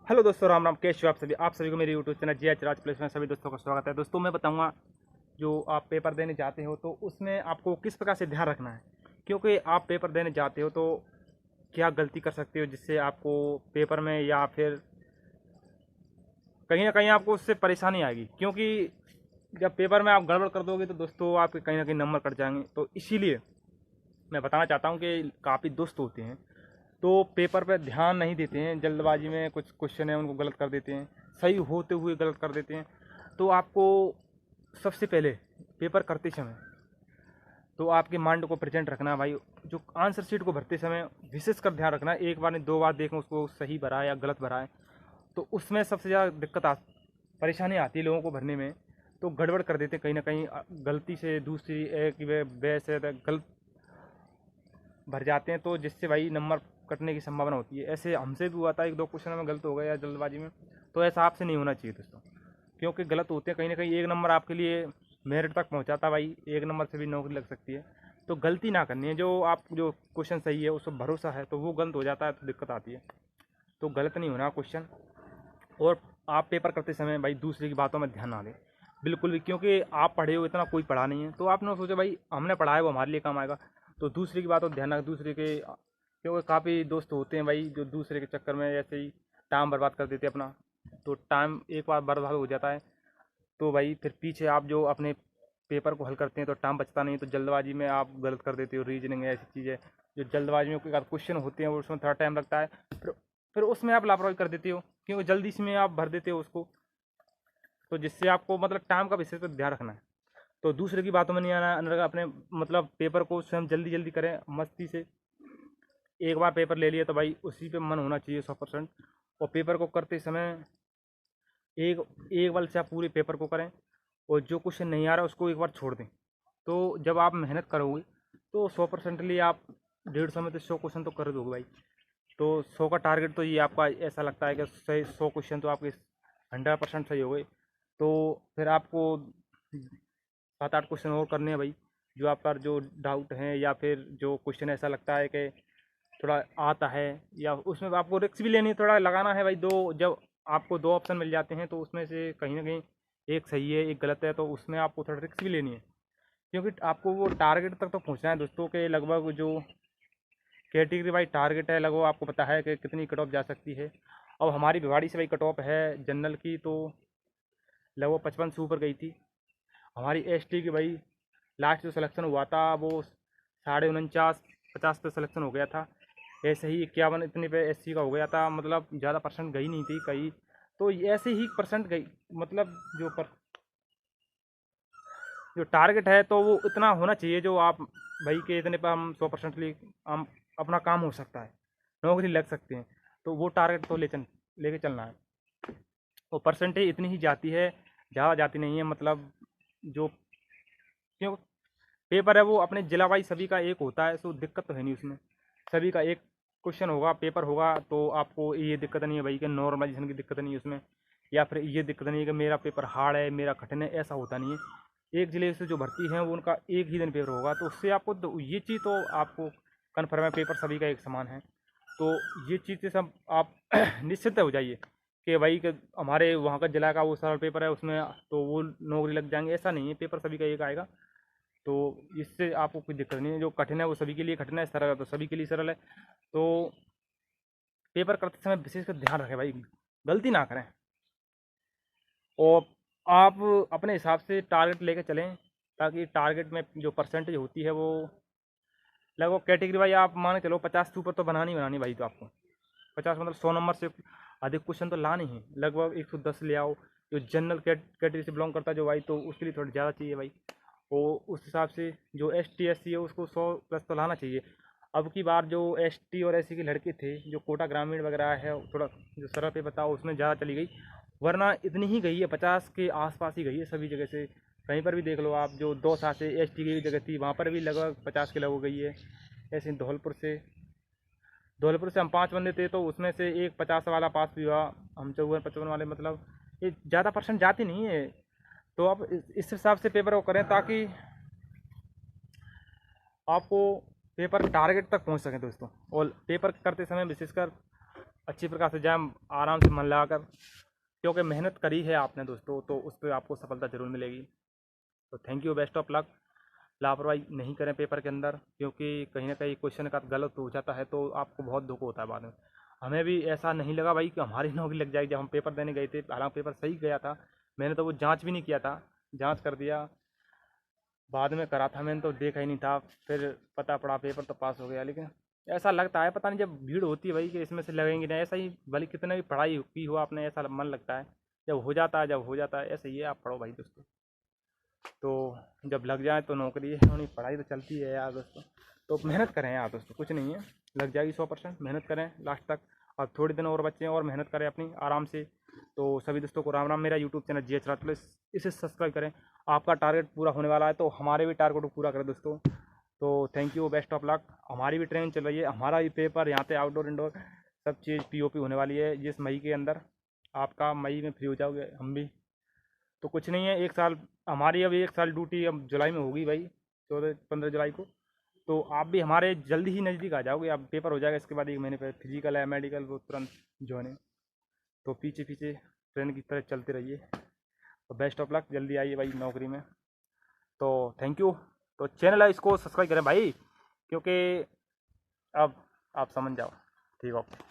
Hello दोस्तों, राम राम। कैसे हो आप सभी को मेरे यूट्यूब चैनल जी एच राज प्लेस में सभी दोस्तों का स्वागत है। दोस्तों मैं बताऊंगा जो आप पेपर देने जाते हो तो उसमें आपको किस प्रकार से ध्यान रखना है, क्योंकि आप पेपर देने जाते हो तो क्या गलती कर सकते हो जिससे आपको पेपर में या फिर कहीं ना कहीं आपको उससे परेशानी आएगी। क्योंकि जब पेपर में आप गड़बड़ कर दोगे तो दोस्तों आपके कहीं ना कहीं नंबर कट जाएंगे। तो इसीलिए मैं बताना चाहता हूँ कि काफ़ी दोस्त होते हैं तो पेपर पे ध्यान नहीं देते हैं, जल्दबाजी में कुछ क्वेश्चन है उनको गलत कर देते हैं, सही होते हुए गलत कर देते हैं। तो आपको सबसे पहले पेपर करते समय तो आपके माइंड को प्रेजेंट रखना है भाई। जो आंसर शीट को भरते समय विशेष कर ध्यान रखना है, एक बार नहीं दो बार देखें उसको सही भरा है या गलत भरा है। तो उसमें सबसे ज़्यादा परेशानी आती है लोगों को भरने में। तो गड़बड़ कर देते हैं कहीं ना कहीं, गलती से दूसरी एक वे से गलत भर जाते हैं, तो जिससे भाई नंबर कटने की संभावना होती है। ऐसे हमसे भी हुआ था, एक दो क्वेश्चन में गलत हो गया या जल्दबाजी में। तो ऐसा आपसे नहीं होना चाहिए दोस्तों, क्योंकि गलत होते हैं कहीं ना कहीं एक नंबर आपके लिए मेरिट तक पहुंचाता भाई, एक नंबर से भी नौकरी लग सकती है। तो गलती ना करनी है, जो क्वेश्चन सही है उस पर भरोसा है तो वो गलत हो जाता है तो दिक्कत आती है। तो गलत नहीं होना क्वेश्चन। और आप पेपर करते समय भाई दूसरे की बातों में ध्यान ना दें बिल्कुल भी, क्योंकि आप पढ़े हो, इतना कोई पढ़ा नहीं है। तो आपने सोचा भाई हमने पढ़ा है वो हमारे लिए काम आएगा, तो दूसरे की बातों ध्यान रख दूसरे के। क्योंकि काफ़ी दोस्त होते हैं भाई जो दूसरे के चक्कर में ऐसे ही टाइम बर्बाद कर देते हैं अपना। तो टाइम एक बार बर्बाद हो जाता है तो भाई फिर पीछे आप जो अपने पेपर को हल करते हैं तो टाइम बचता नहीं, तो जल्दबाजी में आप गलत कर देते हो। रीजनिंग ऐसी चीज़ है जो जल्दबाजी में कोई क्वेश्चन होते हैं वो उसमें थोड़ा टाइम लगता है, फिर उसमें आप लापरवाही कर देते हो क्योंकि जल्दी से में आप भर देते हो उसको। तो जिससे आपको मतलब टाइम का विशेष ध्यान रखना है। तो दूसरे की बातों में नहीं आना है, अपने मतलब पेपर को स्वयं जल्दी जल्दी करें मस्ती से। एक बार पेपर ले लिया तो भाई उसी पे मन होना चाहिए 100%। और पेपर को करते समय एक एक बार से आप पूरे पेपर को करें, और जो क्वेश्चन नहीं आ रहा उसको एक बार छोड़ दें। तो जब आप मेहनत करोगे तो 100%ली आप 150 में तो 100 क्वेश्चन तो कर दोगे भाई। तो 100 का टारगेट तो ये आपका ऐसा लगता है कि सही 100 क्वेश्चन तो आपके 100% सही हो गए। तो फिर आपको 7-8 क्वेश्चन और करने हैं भाई, जो आपका जो डाउट है या फिर जो क्वेश्चन ऐसा लगता है कि थोड़ा आता है, या उसमें आपको रिस्क भी लेनी है, थोड़ा लगाना है भाई। दो जब आपको दो ऑप्शन मिल जाते हैं तो उसमें से कहीं ना कहीं एक सही है एक गलत है, तो उसमें आपको थोड़ा रिस्क भी लेनी है। क्योंकि आपको वो टारगेट तक तो पहुंचना है दोस्तों के। लगभग जो कैटेगरी वाइज टारगेट है लगभग आपको पता है कि कितनी कट ऑफ जा सकती है। अब हमारी भिवाड़ी से भाई कट ऑफ है जनरल की तो लगभग 55 से ऊपर गई थी। हमारी एसटी की भाई लास्ट जो सिलेक्शन हुआ था वो 49.50 पे सिलेक्शन हो गया था। ऐसे ही 51 इतने पे एससी का हो गया था, मतलब ज़्यादा परसेंट गई नहीं थी कहीं। तो ऐसे ही परसेंट गई, मतलब जो टारगेट है तो वो इतना होना चाहिए जो आप भाई के इतने पर हम 100% हम अपना काम हो सकता है, नौकरी लग सकते हैं। तो वो टारगेट तो लेके चलना है। और परसेंटेज इतनी ही जाती है, ज़्यादा जाती नहीं है। मतलब जो क्यों पेपर है वो अपने जिला वाइज सभी का एक होता है, तो दिक्कत तो है नहीं उसमें। सभी का एक क्वेश्चन होगा पेपर होगा, तो आपको ये दिक्कत नहीं है भाई कि नॉर्मलाइजेशन की दिक्कत नहीं है उसमें, या फिर ये दिक्कत नहीं है कि मेरा पेपर हार्ड है मेरा कठिन है, ऐसा होता नहीं है। एक जिले से जो भर्ती है वो उनका एक ही दिन पेपर होगा, तो उससे आपको तो ये चीज़ तो आपको कन्फर्म है, पेपर सभी का एक समान है। तो ये चीज़ से सब आप निश्चिंत हो जाइए कि भाई कि हमारे वहाँ का जिला का वो सरल पेपर है उसमें तो वो नौकरी लग जाएंगे, ऐसा नहीं है। पेपर सभी का एक आएगा, तो इससे आपको कोई दिक्कत नहीं है। जो कठिन है वो सभी के लिए कठिन है, सरल है तो सभी के लिए सरल है। तो पेपर करते समय विशेष कर ध्यान रखें भाई, गलती ना करें। और आप अपने हिसाब से टारगेट लेके चलें, ताकि टारगेट में जो परसेंटेज होती है वो लगभग कैटेगरी भाई आप मान के चलो 50 से ऊपर तो बनानी भाई। तो आपको 50 मतलब 100 नंबर से अधिक क्वेश्चन तो लाने ही, लगभग 110 ले आओ। जो जनरल कैटेगरी से बिलोंग करता है जो भाई, तो उसके लिए थोड़ा ज़्यादा चाहिए भाई। और उस हिसाब से जो एस टी एस सी है उसको 100+ तो लाना चाहिए। अब की बार जो एस टी और एस सी के लड़के थे, जो कोटा ग्रामीण वगैरह है, थोड़ा जो सरल पे बताओ उसमें ज़्यादा चली गई। वरना इतनी ही गई है, 50 के आसपास ही गई है सभी जगह से। कहीं पर भी देख लो आप, जो 2 साल से एस टी की जगह थी वहाँ पर भी लगभग 50 के लगभग गई है। ऐसे धौलपुर से हम 5 बंदे थे तो उसमें से एक 50 वाला पास भी हुआ। हम 54-55 वाले, मतलब ये ज़्यादा परसेंट जाती नहीं है। तो आप इस हिसाब से पेपर को करें ताकि आपको पेपर टारगेट तक पहुंच सकें दोस्तों। और पेपर करते समय विशेषकर अच्छी प्रकार से जाए, आराम से मन लगाकर, क्योंकि मेहनत करी है आपने दोस्तों, तो उस पर आपको सफलता ज़रूर मिलेगी। तो thank you, best of luck. लापरवाही नहीं करें पेपर के अंदर, क्योंकि कहीं ना कहीं क्वेश्चन का गलत हो जाता है तो आपको बहुत दुख होता है बाद में। हमें भी ऐसा नहीं लगा भाई कि हमारी नौकरी लग जाएगी जब हम पेपर देने गए थे, हालांकि पेपर सही गया था। मैंने तो वो जांच भी नहीं किया था, जांच कर दिया बाद में करा था, मैंने तो देखा ही नहीं था। फिर पता पड़ा पेपर तो पास हो गया, लेकिन ऐसा लगता है पता नहीं जब भीड़ होती है भाई कि इसमें से लगेंगे नहीं, ऐसा ही भले कितना भी पढ़ाई की हो आपने, ऐसा मन लगता है जब हो जाता है, जब हो जाता है। ऐसे ही है, आप पढ़ो भाई दोस्तों, तो जब लग जाए तो नौकरी है होनी, पढ़ाई तो चलती है यार दोस्तों। तो मेहनत करें यार दोस्तों, कुछ नहीं है, लग जाएगी 100%। मेहनत करें लास्ट तक, और थोड़े दिन और बच्चे हैं और मेहनत करें अपनी आराम से। तो सभी दोस्तों को राम राम। मेरा यूट्यूब चैनल GH राज प्लस, इसे सब्सक्राइब करें। आपका टारगेट पूरा होने वाला है, तो हमारे भी टारगेट को पूरा करें दोस्तों। तो thank you, best of luck. हमारी भी ट्रेनिंग चल रही है, हमारा भी पेपर यहाँ पे आउटडोर इंडोर सब चीज़ POP होने वाली है जिस मई के अंदर। आपका मई में फ्री हो जाओगे, हम भी। तो कुछ नहीं है, 1 साल हमारी, अब 1 साल ड्यूटी अब जुलाई में होगी भाई, 14-15 जुलाई को। तो आप भी हमारे जल्दी ही नज़दीक आ जाओगे, अब पेपर हो जाएगा, इसके बाद 1 महीने पे फिजिकल है, मेडिकल, वो तुरंत ज्वाइनिंग। तो पीछे पीछे ट्रेन की तरह चलते रहिए। तो बेस्ट ऑफ लक, जल्दी आइए भाई नौकरी में। तो थैंक यू। तो चैनल है इसको सब्सक्राइब करें भाई, क्योंकि अब आप समझ जाओ। ठीक है, ओके।